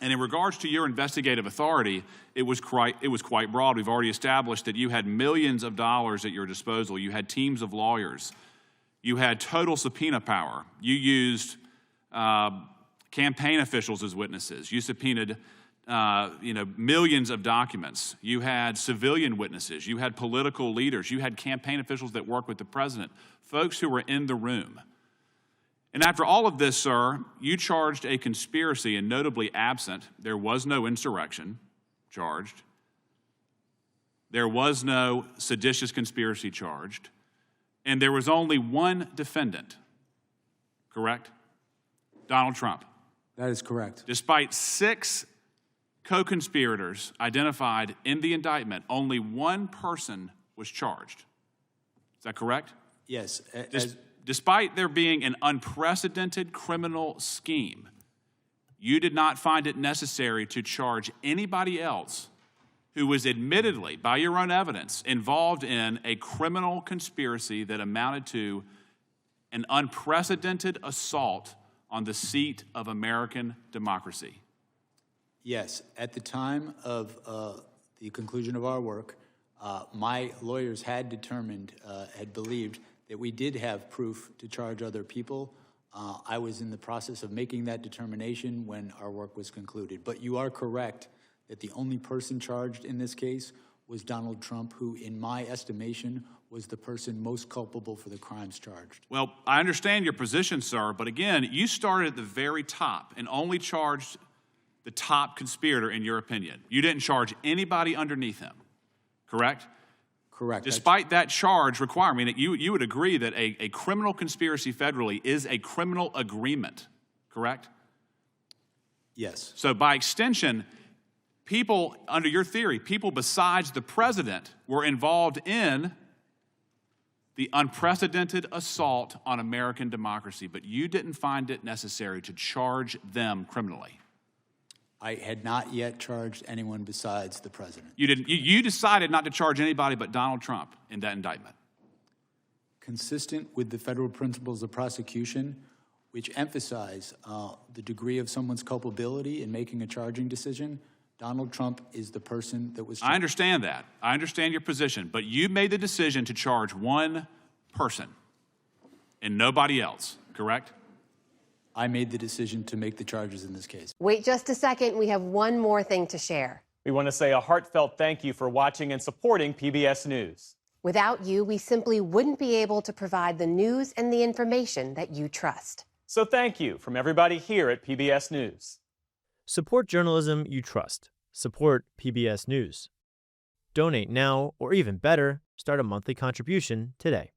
And in regards to your investigative authority, it was quite broad. We've already established that you had millions of dollars at your disposal. You had teams of lawyers. You had total subpoena power. You used campaign officials as witnesses. You subpoenaed millions of documents. You had civilian witnesses. You had political leaders. You had campaign officials that worked with the president, folks who were in the room. And after all of this, sir, you charged a conspiracy, and notably absent, there was no insurrection charged. There was no seditious conspiracy charged. And there was only one defendant, correct? Donald Trump. That is correct. Despite 6 co-conspirators identified in the indictment, only one person was charged. Is that correct? Yes. Despite there being an unprecedented criminal scheme, you did not find it necessary to charge anybody else who was admittedly, by your own evidence, involved in a criminal conspiracy that amounted to an unprecedented assault on the seat of American democracy. Yes. At the time of the conclusion of our work, my lawyers had believed that we did have proof to charge other people. I was in the process of making that determination when our work was concluded. But you are correct that the only person charged in this case was Donald Trump, who, in my estimation, was the person most culpable for the crimes charged. Well, I understand your position, sir, but again, you started at the very top and only charged the top conspirator, in your opinion. You didn't charge anybody underneath him, correct? Correct. Despite that charge requirement, you would agree that a criminal conspiracy federally is a criminal agreement, correct? Yes. So by extension, people, under your theory, people besides the president were involved in the unprecedented assault on American democracy, but you didn't find it necessary to charge them criminally. I had not yet charged anyone besides the president. You didn't. You decided not to charge anybody but Donald Trump in that indictment. Consistent with the federal principles of prosecution, which emphasize the degree of someone's culpability in making a charging decision, Donald Trump is the person that was charged. I understand that. I understand your position, but you made the decision to charge one person and nobody else, correct? I made the decision to make the charges in this case. Wait just a second. We have one more thing to share. We want to say a heartfelt thank you for watching and supporting PBS News. Without you, we simply wouldn't be able to provide the news and the information that you trust. So thank you from everybody here at PBS News. Support journalism you trust. Support PBS News. Donate now, or even better, start a monthly contribution today.